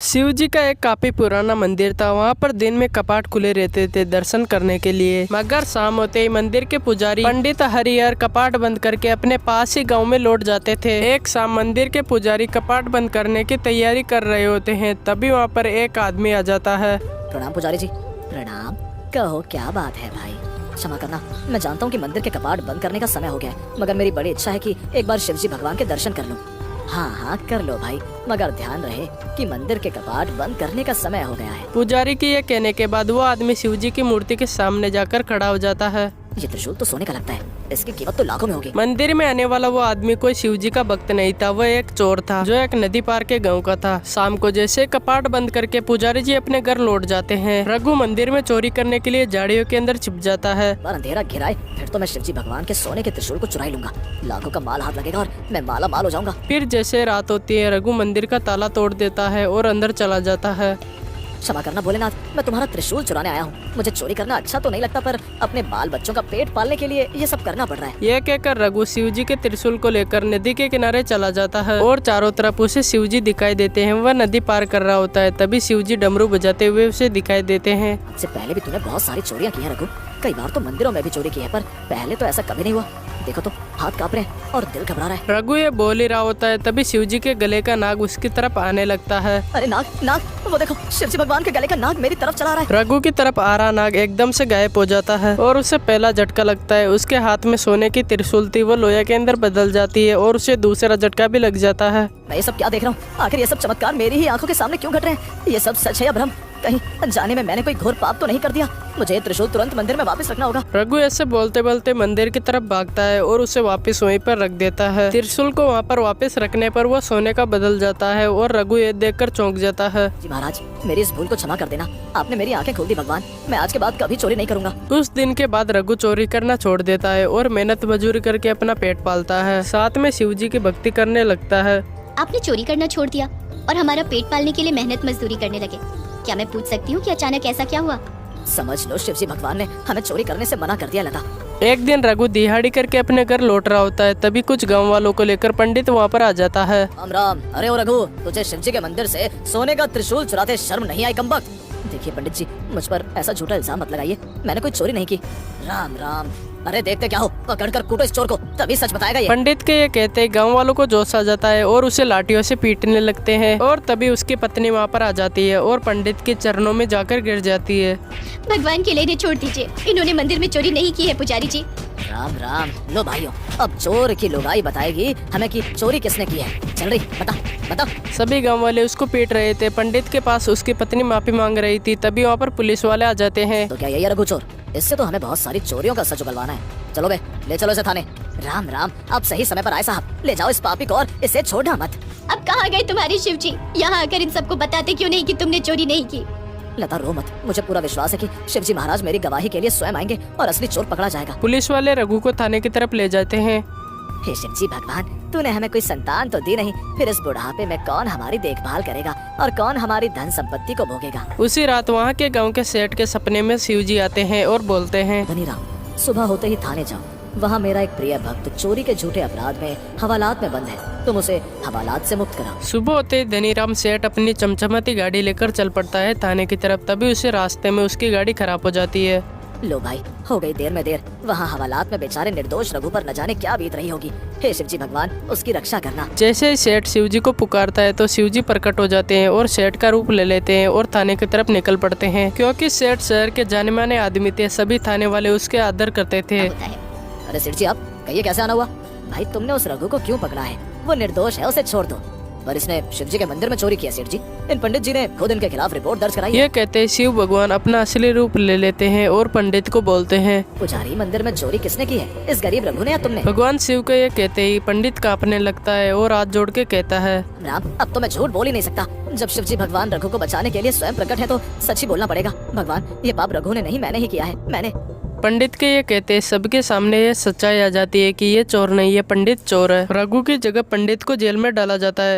शिव जी का एक काफी पुराना मंदिर था। वहाँ पर दिन में कपाट खुले रहते थे दर्शन करने के लिए, मगर शाम होते ही मंदिर के पुजारी पंडित हरिहर कपाट बंद करके अपने पास ही गांव में लौट जाते थे। एक शाम मंदिर के पुजारी कपाट बंद करने की तैयारी कर रहे होते हैं, तभी वहाँ पर एक आदमी आ जाता है। प्रणाम पुजारी जी। प्रणाम। कहो क्या बात है भाई। क्षमा करना, मैं जानता हूँ कि मंदिर के कपाट बंद करने का समय हो गया है, मगर मेरी बड़ी इच्छा है कि एक बार शिव जी भगवान के दर्शन कर लूं। हाँ हाँ कर लो भाई, मगर ध्यान रहे कि मंदिर के कपाट बंद करने का समय हो गया है। पुजारी के ये कहने के बाद वो आदमी शिव जी की मूर्ति के सामने जाकर खड़ा हो जाता है। ये त्रिशूल तो सोने का लगता है, इसकी कीमत तो लाखों में होगी। मंदिर में आने वाला वो आदमी कोई शिव जी का भक्त नहीं था, वह एक चोर था जो एक नदी पार के गांव का था। शाम को जैसे कपाट बंद करके पुजारी जी अपने घर लौट जाते हैं, रघु मंदिर में चोरी करने के लिए झाड़ियों के अंदर छिप जाता है। पर अंधेरा घिराए फिर तो मैं शिव जी भगवान के सोने के त्रिशूल को चुरा ही लूंगा। लाखों का माल हाथ लगेगा और मैं माला माल हो जाऊंगा। फिर जैसे रात होती है, रघु मंदिर का ताला तोड़ देता है और अंदर चला जाता है। क्षमा करना भोलेनाथ, मैं तुम्हारा त्रिशूल चुराने आया हूँ। मुझे चोरी करना अच्छा तो नहीं लगता, पर अपने बाल बच्चों का पेट पालने के लिए ये सब करना पड़ रहा है। यह कहकर रघु शिव जी के त्रिशूल को लेकर नदी के किनारे चला जाता है और चारों तरफ उसे शिव जी दिखाई देते हैं। वह नदी पार कर रहा होता है, तभी शिव जी डमरू बजाते हुए उसे दिखाई देते हैं। इससे पहले भी तूने बहुत सारी चोरियां की है रघु, कई बार तो मंदिरों में भी चोरी की है, पर पहले तो ऐसा कभी नहीं हुआ। देखो तो हाथ कांप रहे हैं और दिल घबरा रहा है। रघु ये बोल ही रहा होता है, तभी शिव जी के गले का नाग उसकी तरफ आने लगता है। अरे नाग नाग, वो देखो शिव जी भगवान के गले का नाग मेरी तरफ चला रहा है। रघु की तरफ आ रहा नाग एकदम से गायब हो जाता है और उसे पहला झटका लगता है। उसके हाथ में सोने की त्रिशूल थी, वो लोहे के अंदर बदल जाती है और उसे दूसरा झटका भी लग जाता है। मैं ये सब क्या देख रहा हूँ? आखिर ये सब चमत्कार मेरी ही आंखों के सामने क्यों घट रहे हैं? ये सब सच है या भ्रम? कहीं अनजाने में मैंने कोई घोर पाप तो नहीं कर दिया? मुझे ये त्रिशूल तुरंत मंदिर में वापस रखना होगा। रघु ऐसे बोलते बोलते मंदिर की तरफ भागता है और उसे वापस वहीं पर रख देता है। त्रिशूल को वहाँ पर वापस रखने पर वो सोने का बदल जाता है और रघु ये देखकर चौंक जाता है। जी महाराज, मेरी इस भूल को क्षमा कर देना। आपने मेरी आंखें खोल दी भगवान, मैं आज के बाद कभी चोरी नहीं करूंगा। उस दिन के बाद रघु चोरी करना छोड़ देता है और मेहनत मजदूरी करके अपना पेट पालता है, साथ में शिव जी की भक्ति करने लगता है। आपने चोरी करना छोड़ दिया और हमारा पेट पालने के लिए मेहनत मजदूरी करने लगे। क्या मैं पूछ सकती हूँ कि अचानक ऐसा क्या हुआ? समझ लो शिव जी भगवान ने हमें चोरी करने से मना कर दिया लता। एक दिन रघु दिहाड़ी करके अपने घर लौट रहा होता है, तभी कुछ गांव वालों को लेकर पंडित वहाँ पर आ जाता है। राम राम। अरे ओ रघु, तुझे शिव जी के मंदिर से सोने का त्रिशूल चुराते शर्म नहीं आई कमबख्त? देखिए पंडित जी, मुझ पर ऐसा झूठा इल्जाम मत लगाइए, मैंने कोई चोरी नहीं की। राम राम। अरे देखते क्या हो, पकड़ कर कूटो इस चोर को, तभी सच बताएगा ये। पंडित के ये कहते गांव वालों को जोश आ जाता है और उसे लाठियों से पीटने लगते हैं और तभी उसकी पत्नी वहाँ पर आ जाती है और पंडित के चरणों में जाकर गिर जाती है। भगवान के लिए इन्हें छोड़ दीजिए, इन्होंने मंदिर में चोरी नहीं की है पुजारी जी। राम राम। लो भाइयों, अब चोर की लुगाई बताएगी हमें कि चोरी किसने की है। चल रही बता बता। सभी गांव वाले उसको पीट रहे थे। पंडित के पास उसकी पत्नी माफी मांग रही थी, तभी वहाँ पर पुलिस वाले आ जाते हैं। तो क्या यही है रघु चोर? इससे तो हमें बहुत सारी चोरियों का सच उगलवाना है। चलो बे, ले चलो इसे थाने। राम राम। अब सही समय पर आए साहब, ले जाओ इस पापी को और इसे छोड़ना मत। अब कहाँ गए तुम्हारे शिव जी? यहाँ आकर इन सबको बताते क्यों नहीं कि तुमने चोरी नहीं की? लता रो मत, मुझे पूरा विश्वास है कि शिव जी महाराज मेरी गवाही के लिए स्वयं आएंगे और असली चोर पकड़ा जाएगा। पुलिस वाले रघु को थाने की तरफ ले जाते हैं। हे शिव जी भगवान, तूने हमें कोई संतान तो दी नहीं, फिर इस बुढ़ापे में कौन हमारी देखभाल करेगा और कौन हमारी धन संपत्ति को भोगेगा? उसी रात वहाँ के गांव के सेठ के सपने में शिव जी आते हैं और बोलते हैं, धनीराम, सुबह होते ही थाने जाओ। वहाँ मेरा एक प्रिय भक्त चोरी के झूठे अपराध में हवालात में बंद है, तुम उसे हवालात से मुक्त कराओ। सुबह होते ही धनीराम सेठ अपनी चमचमाती गाड़ी लेकर चल पड़ता है थाने की तरफ। तभी उसे रास्ते में उसकी गाड़ी खराब हो जाती है। लो भाई, हो गई देर में देर। वहाँ हवालात में बेचारे निर्दोष रघु पर न जाने क्या बीत रही होगी। हे शिव जी भगवान, उसकी रक्षा करना। जैसे ही सेठ शिव जी को पुकारता है तो शिव जी प्रकट हो जाते हैं और सेठ का रूप ले लेते हैं और थाने की तरफ निकल पड़ते हैं। क्योंकि सेठ शहर के जाने माने आदमी थे, सभी थाने वाले उसके आदर करते थे। अरे सेठ जी, आप कहिए कैसे आना हुआ? भाई तुमने उस रघु को क्यों पकड़ा है? वो निर्दोष है, उसे छोड़ दो। पर इसने शिव जी के मंदिर में चोरी किया सेठ जी। इन पंडित जी ने खुद इनके खिलाफ रिपोर्ट दर्ज कराई है। ये कहते हैं शिव भगवान अपना असली रूप ले लेते हैं और पंडित को बोलते हैं, पुजारी, मंदिर में चोरी किसने की है? इस गरीब रघु ने या तुमने? भगवान शिव को ये कहते ही पंडित कांपने लगता है और हाथ जोड़ के कहता है, राम, अब तो मैं झूठ बोल ही नहीं सकता। जब शिव जी भगवान रघु को बचाने के लिए स्वयं प्रकट है तो सच ही बोलना पड़ेगा। भगवान, ये पाप रघु ने नहीं, मैंने ही किया है, मैंने। पंडित के ये कहते सबके सामने ये सच्चाई आ जाती है कि ये चोर नहीं है, पंडित चोर है। रघु की जगह पंडित को जेल में डाला जाता है।